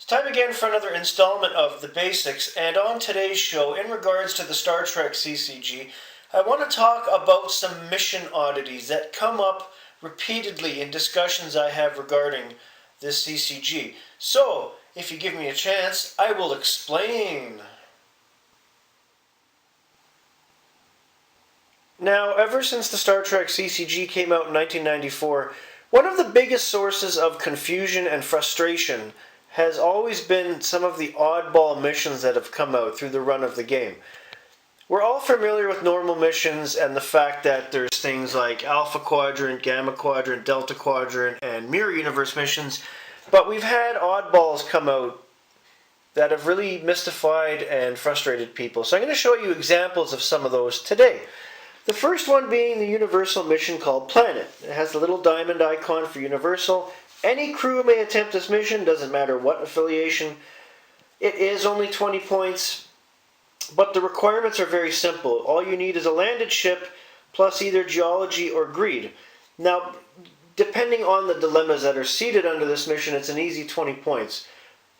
It's time again for another installment of The Basics, and on today's show, in regards to the Star Trek CCG, I want to talk about some mission oddities that come up repeatedly in discussions I have regarding this CCG. So, if you give me a chance, I will explain. Now, ever since the Star Trek CCG came out in 1994, one of the biggest sources of confusion and frustration has always been some of the oddball missions that have come out through the run of the game. We're all familiar with normal missions and the fact that there's things like Alpha Quadrant, Gamma Quadrant, Delta Quadrant, and Mirror Universe missions, but we've had oddballs come out that have really mystified and frustrated people. So I'm going to show you examples of some of those today. The first one being the Universal mission called Planet. It has the little diamond icon for Universal. Any crew may attempt this mission, doesn't matter what affiliation. It is only 20 points, but the requirements are very simple. All you need is a landed ship, plus either geology or greed. Now, depending on the dilemmas that are seated under this mission, it's an easy 20 points.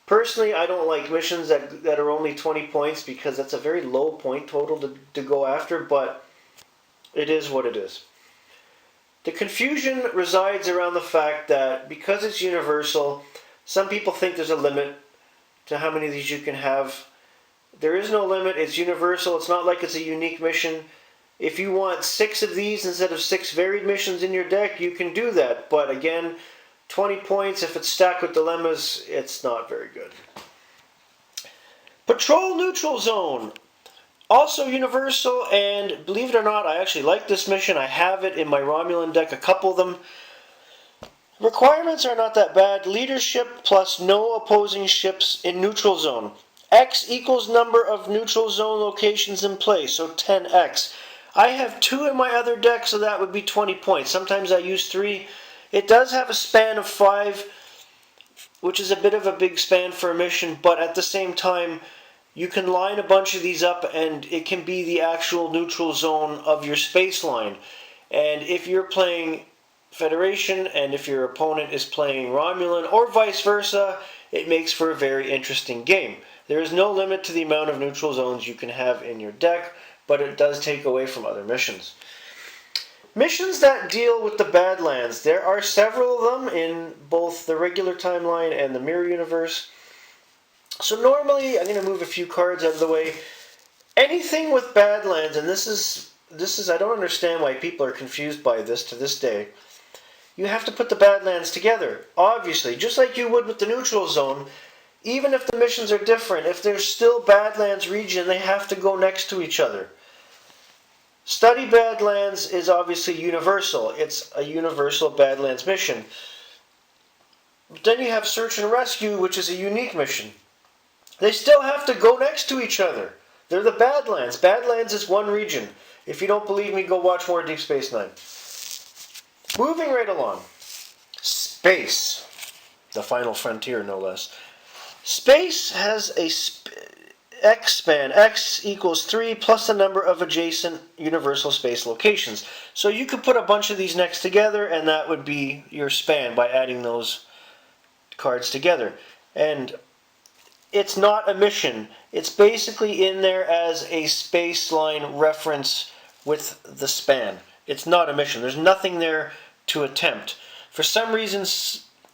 Personally, I don't like missions that are only 20 points because that's a very low point total to go after, but it is what it is. The confusion resides around the fact that because it's universal, some people think there's a limit to how many of these you can have. There is no limit. It's universal. It's not like it's a unique mission. If you want 6 of these instead of 6 varied missions in your deck, you can do that. But again, 20 points, if it's stacked with dilemmas, it's not very good. Patrol Neutral Zone. Also universal, and believe it or not, I actually like this mission. I have it in my Romulan deck, a couple of them. Requirements are not that bad. Leadership plus no opposing ships in neutral zone. X equals number of neutral zone locations in play, so 10x. I have 2 in my other deck, so that would be 20 points. Sometimes I use 3. It does have a span of 5, which is a bit of a big span for a mission, but at the same time, you can line a bunch of these up and it can be the actual neutral zone of your space line. And if you're playing Federation and if your opponent is playing Romulan or vice versa, it makes for a very interesting game. There is no limit to the amount of neutral zones you can have in your deck, but it does take away from other missions. Missions that deal with the Badlands. There are several of them in both the regular timeline and the Mirror Universe. So normally, I'm going to move a few cards out of the way. Anything with Badlands, and this is I don't understand why people are confused by this to this day. You have to put the Badlands together, obviously, just like you would with the neutral zone. Even if the missions are different, if there's still Badlands region, they have to go next to each other. Study Badlands is obviously universal. It's a universal Badlands mission. But then you have Search and Rescue, which is a unique mission. They still have to go next to each other. They're the Badlands. Badlands is one region. If you don't believe me, go watch more Deep Space Nine. Moving right along. Space. The final frontier, no less. Space has a X span. X equals 3 plus the number of adjacent universal space locations. So you could put a bunch of these next together, and that would be your span by adding those cards together. And it's not a mission. It's basically in there as a space line reference with the span. It's not a mission. There's nothing there to attempt. For some reason,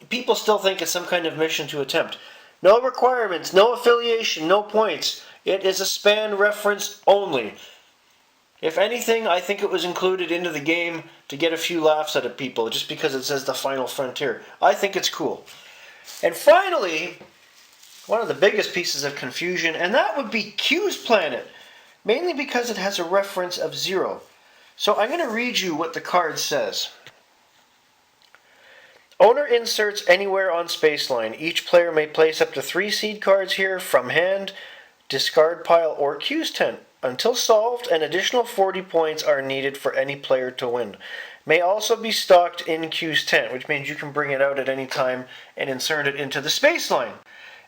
people still think it's some kind of mission to attempt. No requirements, no affiliation, no points. It is a span reference only. If anything, I think it was included into the game to get a few laughs out of people just because it says the final frontier. I think it's cool. And finally, one of the biggest pieces of confusion, and that would be Q's planet, mainly because it has a reference of 0. So I'm going to read you what the card says. Owner inserts anywhere on spaceline. Each player may place up to 3 seed cards here from hand, discard pile, or Q's tent. Until solved, an additional 40 points are needed for any player to win. May also be stocked in Q's tent, which means you can bring it out at any time and insert it into the spaceline.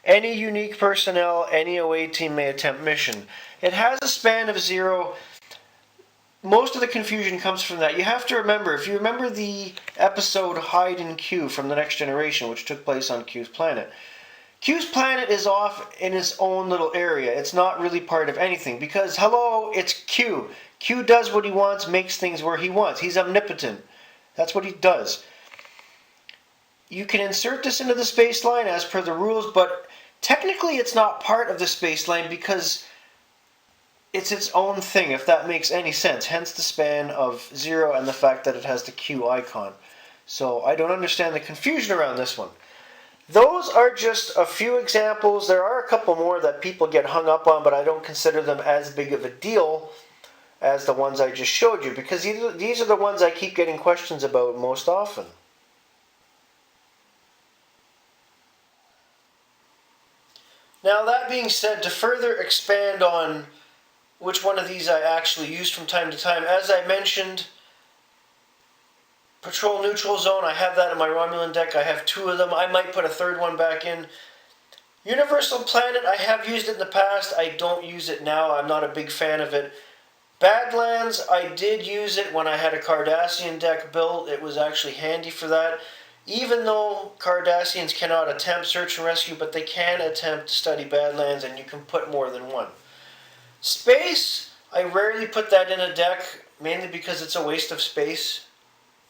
Any unique personnel, any away team may attempt mission. It has a span of 0. Most of the confusion comes from that. You have to remember, if you remember the episode Hide in Q from The Next Generation, which took place on Q's planet, Q's planet is off in its own little area. It's not really part of anything because, hello, it's Q. Q does what he wants, makes things where he wants. He's omnipotent. That's what he does. You can insert this into the space line as per the rules, but technically it's not part of the space line because it's its own thing, if that makes any sense. Hence the span of 0 and the fact that it has the Q icon. So I don't understand the confusion around this one. Those are just a few examples. There are a couple more that people get hung up on, but I don't consider them as big of a deal as the ones I just showed you, because these are the ones I keep getting questions about most often. Now, that being said, to further expand on which one of these I actually use from time to time, as I mentioned, Patrol Neutral Zone, I have that in my Romulan deck. I have 2 of them. I might put a 3rd one back in. Universal Planet, I have used it in the past. I don't use it now. I'm not a big fan of it. Badlands, I did use it when I had a Cardassian deck built. It was actually handy for that. Even though Cardassians cannot attempt search and rescue, but they can attempt to study Badlands, and you can put more than one. Space, I rarely put that in a deck, mainly because it's a waste of space.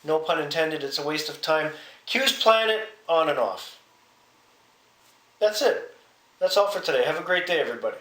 No pun intended, it's a waste of time. Q's planet, on and off. That's it. That's all for today. Have a great day, everybody.